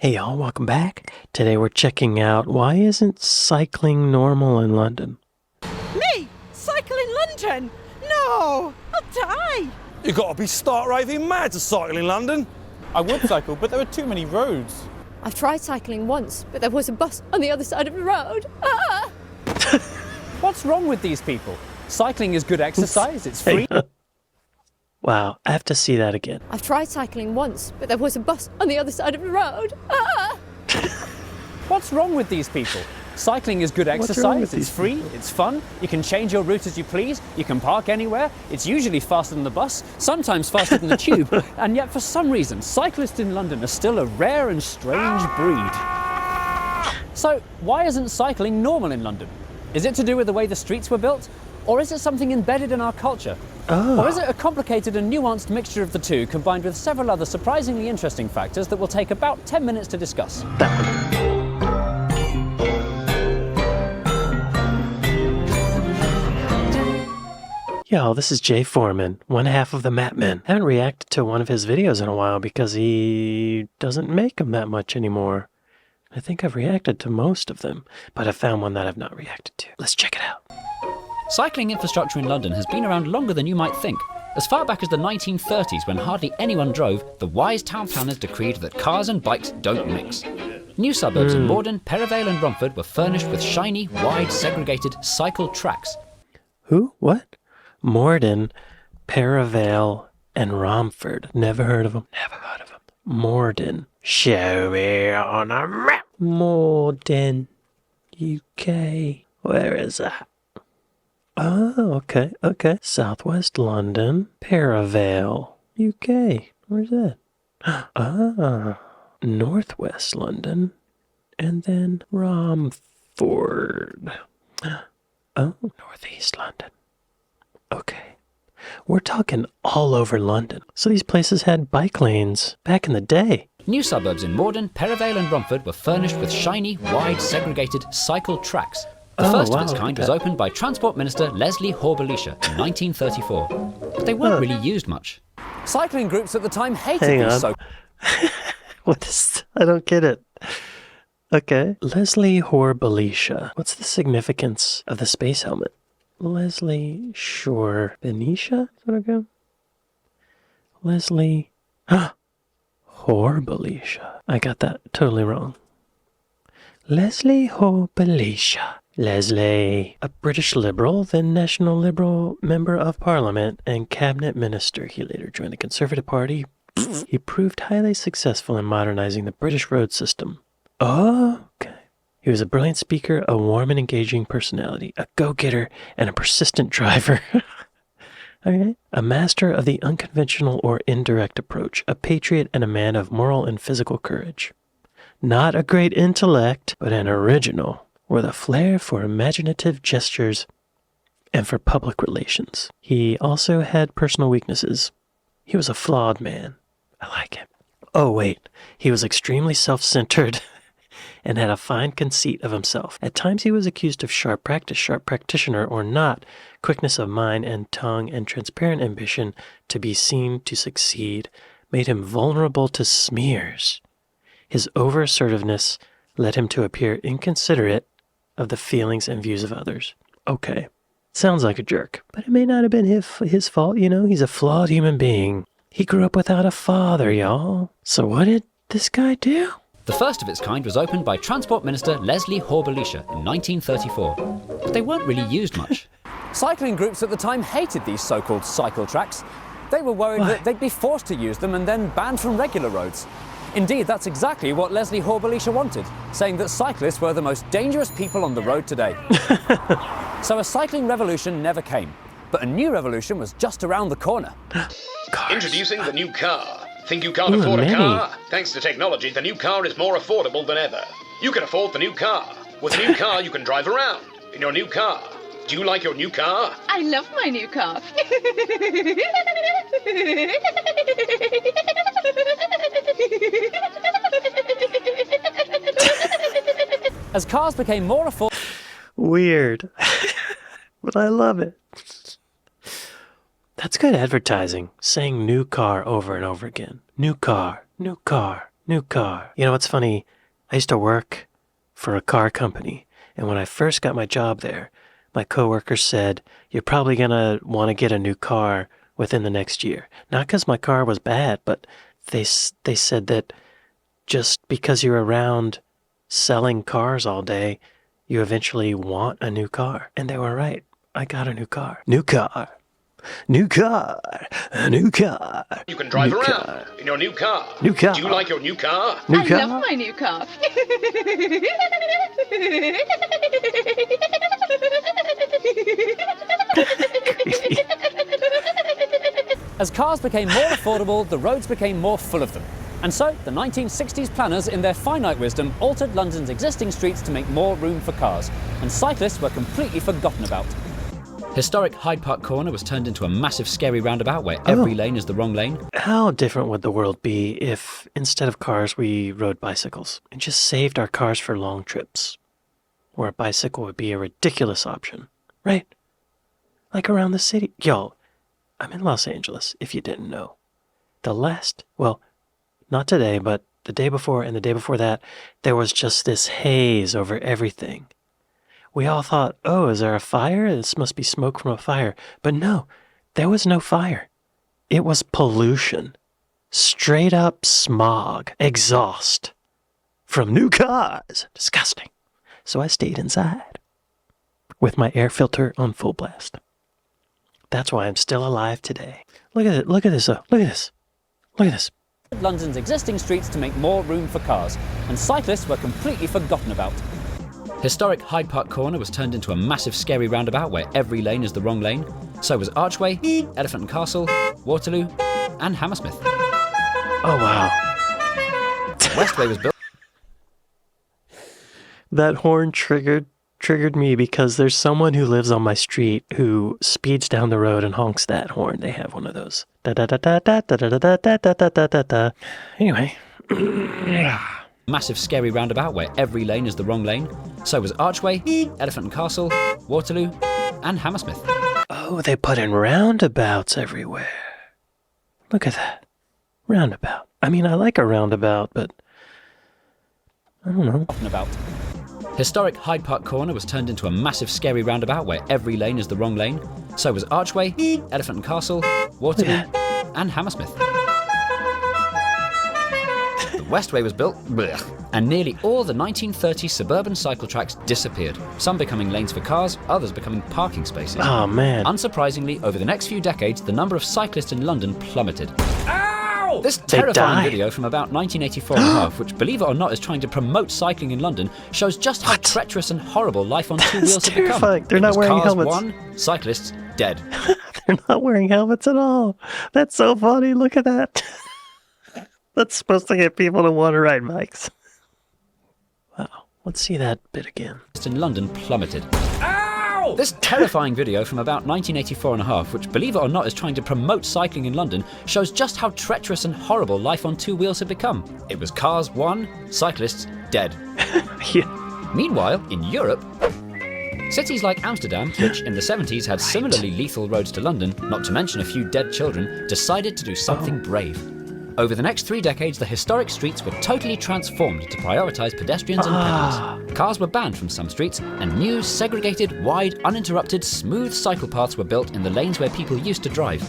Hey y'all, welcome back. Today we're checking out why isn't cycling normal in London? Me? Cycle in London? No! I'll die! You gotta be stark raving mad to cycle in London. I would cycle, but there are too many roads. I've tried cycling once, but there was a bus on the other side of the road. Ah! What's wrong with these people? Cycling is good exercise, it's free. Wow, I have to see that again. I've tried cycling once, but there was a bus on the other side of the road. Ah! What's wrong with these people? Cycling is good wrong with exercise, these it's free, it's fun, you can change your route as you please, you can park anywhere, it's usually faster than the bus, sometimes faster than the tube, and yet for some reason, cyclists in London are still a rare and strange breed. So, why isn't cycling normal in London? Is it to do with the way the streets were built? Or is it something embedded in our culture? Or is it a complicated and nuanced mixture of the two combined with several other surprisingly interesting factors that will take about 10 minutes to discuss? Yo, this is Jay Foreman, one half of the Map Men. I haven't reacted to one of his videos in a while because he doesn't make them that much anymore. I think I've reacted to most of them, but I found one that I've not reacted to. Let's check it out. Cycling infrastructure in London has been around longer than you might think. As far back as the 1930s, when hardly anyone drove, the wise town planners decreed that cars and bikes don't mix. New suburbs in Morden, Perivale and Romford were furnished with shiny, wide, segregated cycle tracks. Who? What? Morden, Perivale, and Romford. Never heard of them. Never heard of them. Morden. Show me on a map. Morden, UK. Where is that? Oh, okay. Southwest London, Perivale, UK. Where's that? Ah, Northwest London, and then Romford. Oh, Northeast London. Okay. We're talking all over London. So these places had bike lanes back in the day. New suburbs in Morden, Perivale and Romford were furnished with shiny, wide, segregated cycle tracks. The first of its kind was opened by Transport Minister Leslie Hoare-Belisha in 1934, but they weren't really used much. Cycling groups at the time hated Hang these on. so... What is... I don't get it. Okay. Leslie Hoare-Belisha. What's the significance of the space helmet? Leslie Shore-Belisha? Is that okay? Leslie... Hoare-Belisha. I got that totally wrong. Leslie Hoare-Belisha. Leslie, a British Liberal, then National Liberal Member of Parliament and Cabinet Minister. He later joined the Conservative Party. He proved highly successful in modernizing the British road system. Oh, okay. He was a brilliant speaker, a warm and engaging personality, a go-getter, and a persistent driver. Okay. A master of the unconventional or indirect approach, a patriot and a man of moral and physical courage. Not a great intellect, but an original, with a flair for imaginative gestures and for public relations. He also had personal weaknesses. He was a flawed man. I like him. Oh, wait. He was extremely self-centered and had a fine conceit of himself. At times he was accused of sharp practitioner or not, quickness of mind and tongue and transparent ambition to be seen to succeed made him vulnerable to smears. His over-assertiveness led him to appear inconsiderate of the feelings and views of others. Okay, sounds like a jerk, but it may not have been his fault, you know? He's a flawed human being. He grew up without a father, y'all. So what did this guy do? The first of its kind was opened by Transport Minister Leslie Hoare-Belisha in 1934, but they weren't really used much. Cycling groups at the time hated these so-called cycle tracks. They were worried that they'd be forced to use them and then banned from regular roads. Indeed, that's exactly what Leslie Hoare-Belisha wanted, saying that cyclists were the most dangerous people on the road today. So a cycling revolution never came, but a new revolution was just around the corner. Introducing the new car. Think you can't afford a car? Thanks to technology, the new car is more affordable than ever. You can afford the new car. With a new car, you can drive around in your new car. Do you like your new car? I love my new car. As cars became more affordable... Weird. But I love it. That's good advertising, saying new car over and over again. New car, new car. New car. You know what's funny? I used to work for a car company, and when I first got my job there, my coworker said, you're probably going to want to get a new car within the next year. Not because my car was bad, but they said that just because you're around selling cars all day, you eventually want a new car. And they were right. I got a new car. New car. New car. A new car. You can drive New around car. in your new car. New car. Do you like your new car? New I car. love my new car. As cars became more affordable, the roads became more full of them. And so, the 1960s planners, in their finite wisdom, altered London's existing streets to make more room for cars, and cyclists were completely forgotten about. Historic Hyde Park Corner was turned into a massive scary roundabout where every lane is the wrong lane. How different would the world be if, instead of cars, we rode bicycles and just saved our cars for long trips, where a bicycle would be a ridiculous option, right? Like around the city. Yo, I'm in Los Angeles, if you didn't know. Not today, but the day before and the day before that, there was just this haze over everything. We all thought, oh, is there a fire? This must be smoke from a fire. But no, there was no fire. It was pollution. Straight up smog. Exhaust. From new cars. Disgusting. So I stayed inside. With my air filter on full blast. That's why I'm still alive today. Look at it. Look at this. Look at this. Look at this. London's existing streets to make more room for cars, and cyclists were completely forgotten about. Historic Hyde Park Corner was turned into a massive scary roundabout where every lane is the wrong lane. So was Archway, Elephant and Castle, Waterloo, and Hammersmith. Oh, wow. Westway was built. That horn triggered me because there's someone who lives on my street who speeds down the road and honks that horn. They have one of those. Da da da da da da da da da da da da da da. Anyway. Massive scary roundabout where every lane is the wrong lane. So was Archway, Elephant and Castle, Waterloo, and Hammersmith. Oh, they put in roundabouts everywhere. Look at that. Roundabout. I mean, I like a roundabout, but I don't know. About. Historic Hyde Park Corner was turned into a massive scary roundabout where every lane is the wrong lane. So was Archway, Elephant and Castle, Waterloo, and Hammersmith. The Westway was built, and nearly all the 1930s suburban cycle tracks disappeared, some becoming lanes for cars, others becoming parking spaces. Oh, man. Unsurprisingly, over the next few decades, the number of cyclists in London plummeted. Ow! This They terrifying died. video from about 1984 and a half, which, believe it or not, is trying to promote cycling in London, shows just how treacherous and horrible life on two wheels had become. terrifying. They're It not was wearing cars helmets. won, cyclists dead. They're not wearing helmets at all. That's so funny. Look at that. That's supposed to get people to want to ride bikes. Wow. Let's see that bit again. In London plummeted. Ow! This terrifying video from about 1984 and a half, which, believe it or not, is trying to promote cycling in London, shows just how treacherous and horrible life on two wheels had become. It was cars won, cyclists dead. Yeah. Meanwhile, in Europe, cities like Amsterdam, which in the 70s had similarly lethal roads to London, not to mention a few dead children, decided to do something brave. Over the next 3 decades, the historic streets were totally transformed to prioritise pedestrians and pedals. Cars were banned from some streets, and new, segregated, wide, uninterrupted, smooth cycle paths were built in the lanes where people used to drive.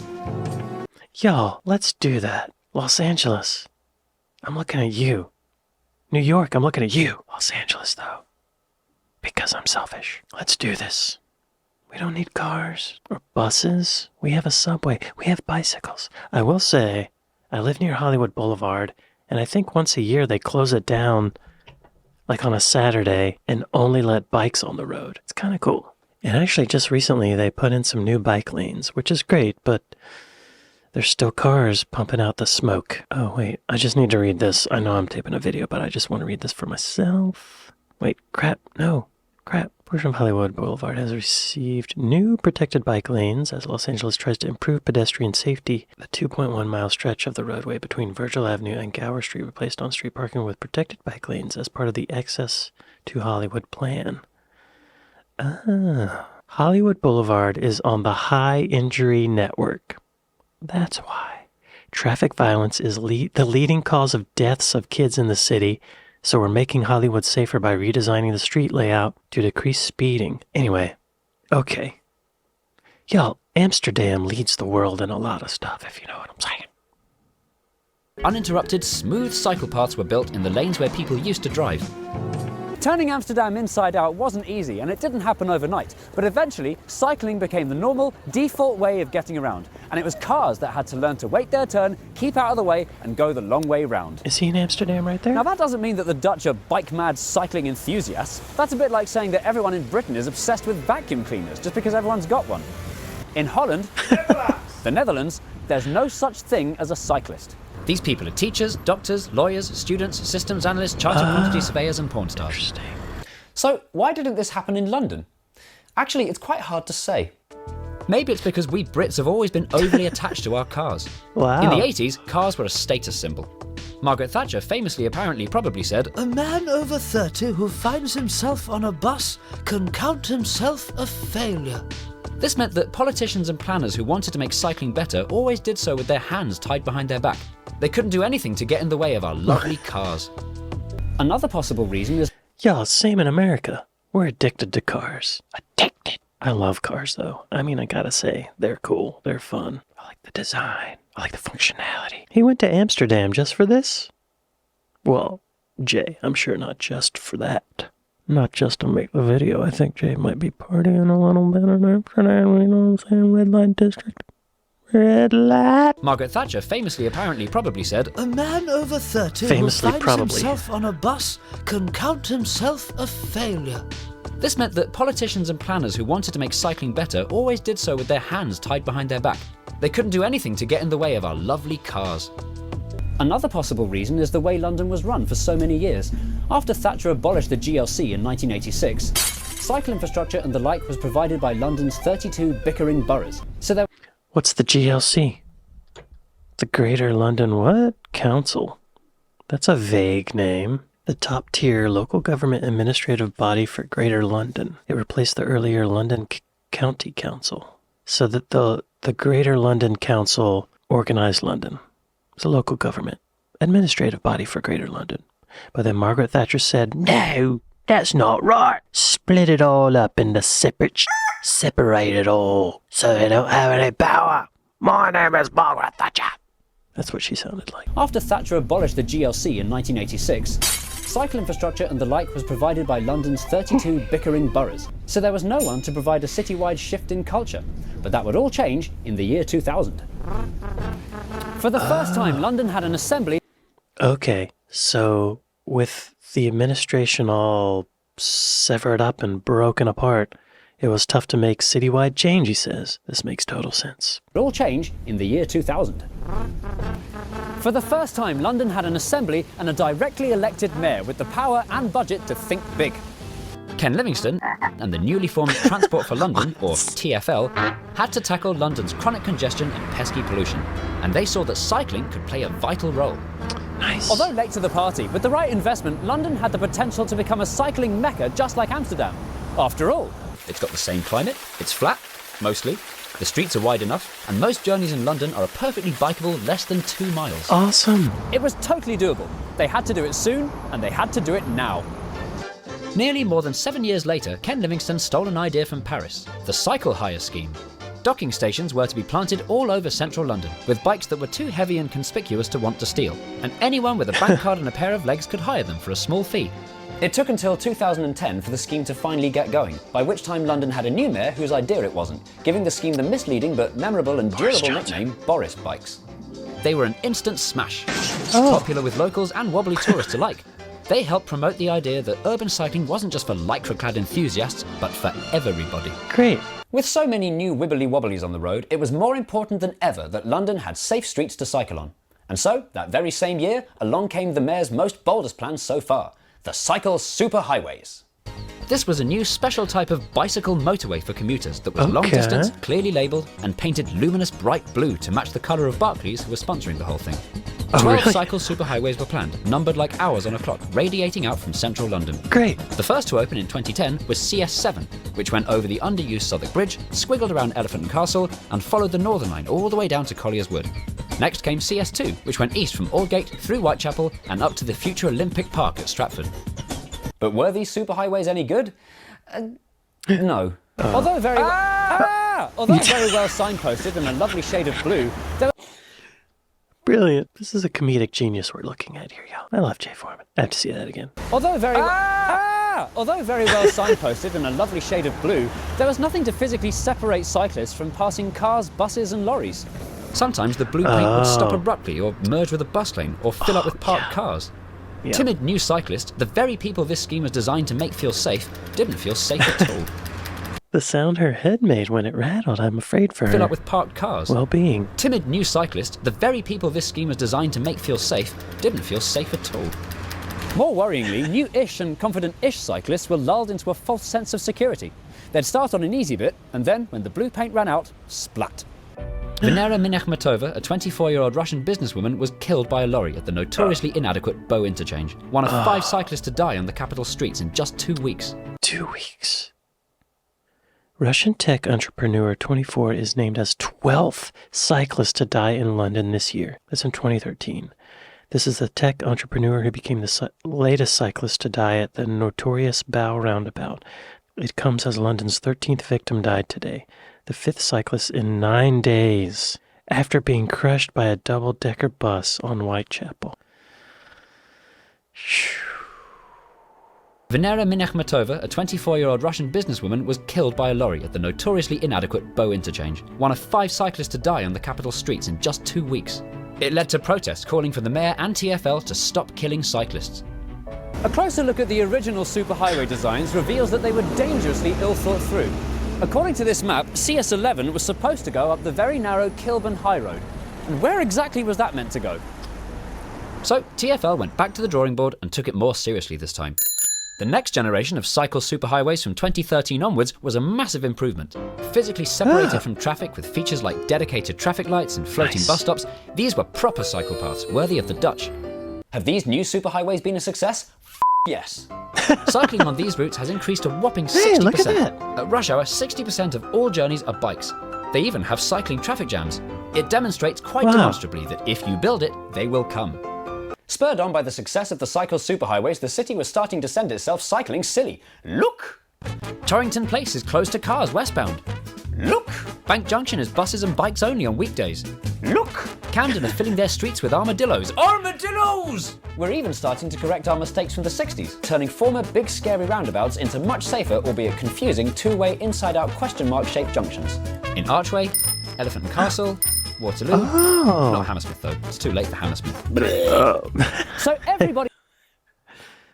Yo, let's do that. Los Angeles. I'm looking at you. New York, I'm looking at you. Los Angeles, though. Because I'm selfish. Let's do this. We don't need cars or buses. We have a subway. We have bicycles. I will say, I live near Hollywood Boulevard, and I think once a year they close it down, like on a Saturday, and only let bikes on the road. It's kind of cool. And actually, just recently, they put in some new bike lanes, which is great, but there's still cars pumping out the smoke. Oh, wait, I just need to read this. I know I'm taping a video, but I just want to read this for myself. Wait, crap, no, crap. Portion of Hollywood Boulevard has received new protected bike lanes as Los Angeles tries to improve pedestrian safety. The 2.1-mile stretch of the roadway between Virgil Avenue and Gower Street replaced on-street parking with protected bike lanes as part of the Access to Hollywood plan. Hollywood Boulevard is on the High Injury Network. That's why. Traffic violence is the leading cause of deaths of kids in the city, so we're making Hollywood safer by redesigning the street layout to decrease speeding. Anyway, okay. Y'all, Amsterdam leads the world in a lot of stuff, if you know what I'm saying. Uninterrupted, smooth cycle paths were built in the lanes where people used to drive. Turning Amsterdam inside out wasn't easy, and it didn't happen overnight, but eventually cycling became the normal, default way of getting around, and it was cars that had to learn to wait their turn, keep out of the way, and go the long way round. Is he in Amsterdam right there? Now that doesn't mean that the Dutch are bike-mad cycling enthusiasts. That's a bit like saying that everyone in Britain is obsessed with vacuum cleaners just because everyone's got one. In Holland, the Netherlands, there's no such thing as a cyclist. These people are teachers, doctors, lawyers, students, systems analysts, chartered quantity surveyors and porn stars. Interesting. So why didn't this happen in London? Actually, it's quite hard to say. Maybe it's because we Brits have always been overly attached to our cars. Wow. In the 80s, cars were a status symbol. Margaret Thatcher famously probably said, A man over 30 who finds himself on a bus can count himself a failure. This meant that politicians and planners who wanted to make cycling better always did so with their hands tied behind their back. They couldn't do anything to get in the way of our lovely cars. Another possible reason is Y'all, same in America. We're addicted to cars. Addicted. I love cars, though. I mean, I gotta say, they're cool. They're fun. I like the design. I like the functionality. He went to Amsterdam just for this? Well, Jay, I'm sure not just for that. Not just to make the video. I think Jay might be partying a little bit in Amsterdam. You know what I'm saying? Red light district. Red light. Margaret Thatcher famously probably said, A man over 30 Famously, who finds probably. himself on a bus can count himself a failure. This meant that politicians and planners who wanted to make cycling better always did so with their hands tied behind their back. They couldn't do anything to get in the way of our lovely cars. Another possible reason is the way London was run for so many years. After Thatcher abolished the GLC in 1986, cycle infrastructure and the like was provided by London's 32 bickering boroughs. So there What's the GLC? The Greater London what? Council. That's a vague name. The top-tier local government administrative body for Greater London. It replaced the earlier London County Council. So that the Greater London Council organized London. It's a local government administrative body for Greater London. But then Margaret Thatcher said, no, that's not right. Split it all up into separate separate it all so they don't have any power. My name is Margaret Thatcher. That's what she sounded like. After Thatcher abolished the GLC in 1986, cycle infrastructure and the like was provided by London's 32 bickering boroughs. So there was no one to provide a citywide shift in culture. But that would all change in the year 2000. For the first time, London had an assembly. Okay, so with the administration all severed up and broken apart, it was tough to make citywide change, he says. This makes total sense. It all change in the year 2000. For the first time, London had an assembly and a directly elected mayor with the power and budget to think big. Ken Livingstone and the newly formed Transport for London, or TfL, had to tackle London's chronic congestion and pesky pollution, and they saw that cycling could play a vital role. Nice. Although late to the party, with the right investment, London had the potential to become a cycling mecca just like Amsterdam. After all, It's got the same climate, it's flat, mostly, the streets are wide enough, and most journeys in London are a perfectly bikeable less than 2 miles. Awesome. it was totally doable. They had to do it soon, and they had to do it now. Nearly more than 7 years later, Ken Livingstone stole an idea from Paris, the cycle hire scheme. Docking stations were to be planted all over central London, with bikes that were too heavy and conspicuous to want to steal, and anyone with a bank card and a pair of legs could hire them for a small fee. It took until 2010 for the scheme to finally get going, by which time London had a new mayor whose idea it wasn't, giving the scheme the misleading but memorable and durable nickname Boris Bikes. They were an instant smash, popular with locals and wobbly tourists alike. They helped promote the idea that urban cycling wasn't just for lycra-clad enthusiasts, but for everybody. Great. With so many new wibbly-wobblies on the road, it was more important than ever that London had safe streets to cycle on. And so, that very same year, along came the mayor's most boldest plan so far, the cycle superhighways. This was a new special type of bicycle motorway for commuters that was long Okay. distance, clearly labelled, and painted luminous bright blue to match the colour of Barclays, who were sponsoring the whole thing. 12 really? cycle superhighways were planned, numbered like hours on a clock, radiating out from central London. Great. The first to open in 2010 was CS7, which went over the underused Southwark Bridge, squiggled around Elephant and Castle, and followed the Northern Line all the way down to Collier's Wood. Next came CS2, which went east from Aldgate through Whitechapel and up to the future Olympic Park at Stratford. But were these superhighways any good? No. Although very well signposted in a lovely shade of blue, there Brilliant. This is a comedic genius we're looking at here, y'all. I love Jay Foreman. I have to see that again. Although very well signposted in a lovely shade of blue, there was nothing to physically separate cyclists from passing cars, buses and lorries. Sometimes the blue paint would stop abruptly or merge with a bus lane or fill up with parked cars. Yeah. Timid new cyclists, the very people this scheme was designed to make feel safe, didn't feel safe at all. The sound her head made when it rattled, I'm afraid for Fill her up with parked cars. well-being. Timid new cyclists, the very people this scheme was designed to make feel safe, didn't feel safe at all. More worryingly, new-ish and confident-ish cyclists were lulled into a false sense of security. They'd start on an easy bit, and then, when the blue paint ran out, splat. Venera Minakhmatova, a 24-year-old Russian businesswoman, was killed by a lorry at the notoriously inadequate Bow interchange. One of 5 cyclists to die on the capital streets in just 2 weeks. 2 weeks. Russian tech entrepreneur 24 is named as 12th cyclist to die in London this year. That's in 2013. This is the tech entrepreneur who became the latest cyclist to die at the notorious Bow roundabout. It comes as London's 13th victim died today, the 5th cyclist in 9 days, after being crushed by a double-decker bus on Whitechapel. Venera Minakhmatova, a 24-year-old Russian businesswoman, was killed by a lorry at the notoriously inadequate Bow interchange. One of 5 cyclists to die on the capital streets in just 2 weeks. It led to protests calling for the mayor and TfL to stop killing cyclists. A closer look at the original superhighway designs reveals that they were dangerously ill thought through. According to this map, CS11 was supposed to go up the very narrow Kilburn High Road. And where exactly was that meant to go? So TfL went back to the drawing board and took it more seriously this time. The next generation of cycle superhighways from 2013 onwards was a massive improvement. Physically separated from traffic with features like dedicated traffic lights and floating bus stops, these were proper cycle paths worthy of the Dutch. Have these new superhighways been a success? Yes. Cycling on these routes has increased a whopping 60%. Hey, look at that. At rush hour, 60% of all journeys are bikes. They even have cycling traffic jams. It demonstrates quite demonstrably that if you build it, they will come. Spurred on by the success of the cycle superhighways, the city was starting to send itself cycling silly. Look! Torrington Place is closed to cars westbound. Look! Bank Junction is buses and bikes only on weekdays. Look! Camden are filling their streets with armadillos. Armadillos! We're even starting to correct our mistakes from the 60s, turning former big scary roundabouts into much safer, albeit confusing, two-way inside-out question-mark-shaped junctions. In Archway, Elephant and Castle, Waterloo. Not Hammersmith though, it's too late for Hammersmith. So everybody...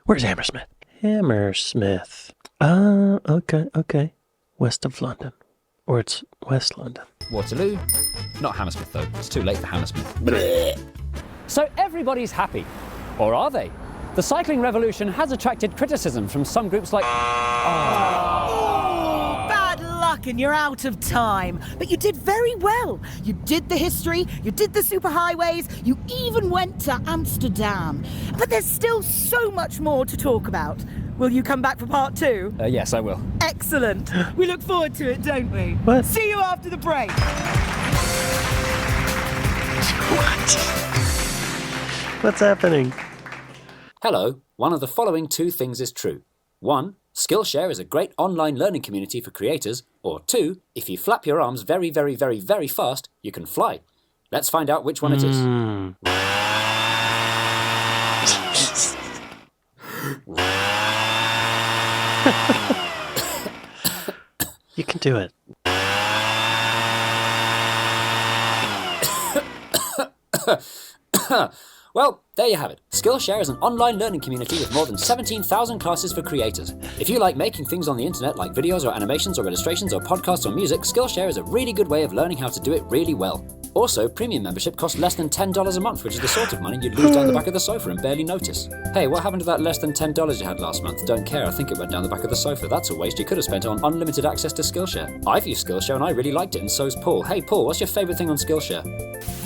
Where's Hammersmith? Hammersmith. Okay. West of London. Or it's West London. Waterloo. Not Hammersmith though, it's too late for Hammersmith. So everybody's happy. Or are they? The cycling revolution has attracted criticism from some groups like... Bad luck and you're out of time. But you did very well. You did the history, you did the superhighways, you even went to Amsterdam. But there's still so much more to talk about. Will you come back for part 2? Yes, I will. Excellent. We look forward to it, don't we? What? See you after the break. What's happening? Hello, one of the following 2 things is true. 1, Skillshare is a great online learning community for creators. Or 2, if you flap your arms very, very, very, very fast, you can fly. Let's find out which one it is. You can do it. Well, there you have it. Skillshare is an online learning community with more than 17,000 classes for creators. If you like making things on the internet like videos or animations or illustrations or podcasts or music, Skillshare is a really good way of learning how to do it really well. Also, premium membership costs less than $10 a month, which is the sort of money you'd lose down the back of the sofa and barely notice. Hey, what happened to that less than $10 you had last month? Don't care, I think it went down the back of the sofa. That's a waste you could have spent on unlimited access to Skillshare. I've used Skillshare and I really liked it, and so's Paul. Hey Paul, what's your favourite thing on Skillshare?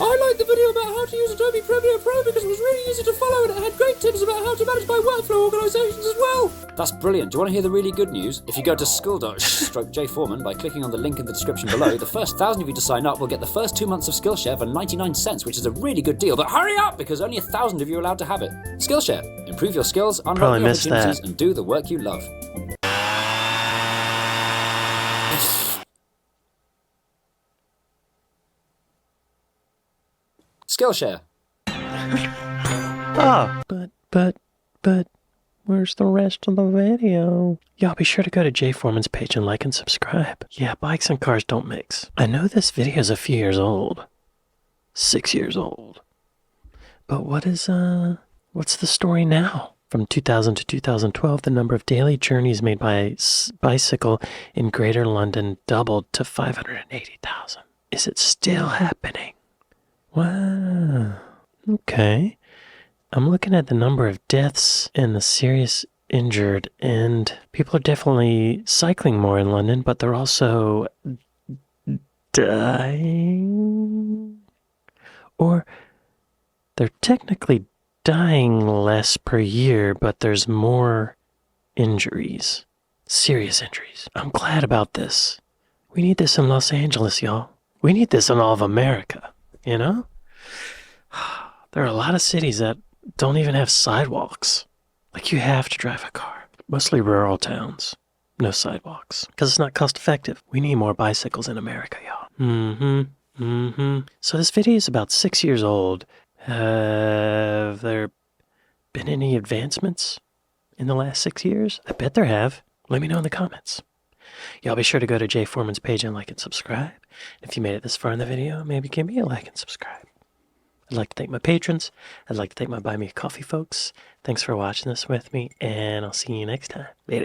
I liked the video about how to use Adobe Premiere Pro because it was really easy to follow and it had great tips about how to manage my workflow organisations as well. That's brilliant. Do you want to hear the really good news? If you go to school.Jay Foreman by clicking on the link in the description below, the first 1,000 of you to sign up will get the first 2 months of Skillshare for 99 cents, which is a really good deal. But hurry up, because only 1,000 of you are allowed to have it. Skillshare. Improve your skills, unlock Probably new missed opportunities, that. and do the work you love. Skillshare. Oh, but, where's the rest of the video? Y'all be sure to go to Jay Foreman's page and like and subscribe. Yeah, bikes and cars don't mix. I know this video is a few years old. 6 years old. But what's the story now? From 2000 to 2012, the number of daily journeys made by bicycle in Greater London doubled to 580,000. Is it still happening? Wow. Okay. I'm looking at the number of deaths and the serious injured, and people are definitely cycling more in London, but they're also dying. Or they're technically dying less per year, but there's more injuries. Serious injuries. I'm glad about this. We need this in Los Angeles, y'all. We need this in all of America, you know? There are a lot of cities that don't even have sidewalks. Like, you have to drive a car. Mostly rural towns. No sidewalks. Because it's not cost effective. We need more bicycles in America, y'all. So this video is about 6 years old. Have there been any advancements in the last 6 years? I bet there have. Let me know in the comments. Y'all be sure to go to Jay Foreman's page and like and subscribe. If you made it this far in the video, maybe give me a like and subscribe. I'd like to thank my patrons. I'd like to thank my Buy Me a Coffee folks. Thanks for watching this with me, and I'll see you next time. Later.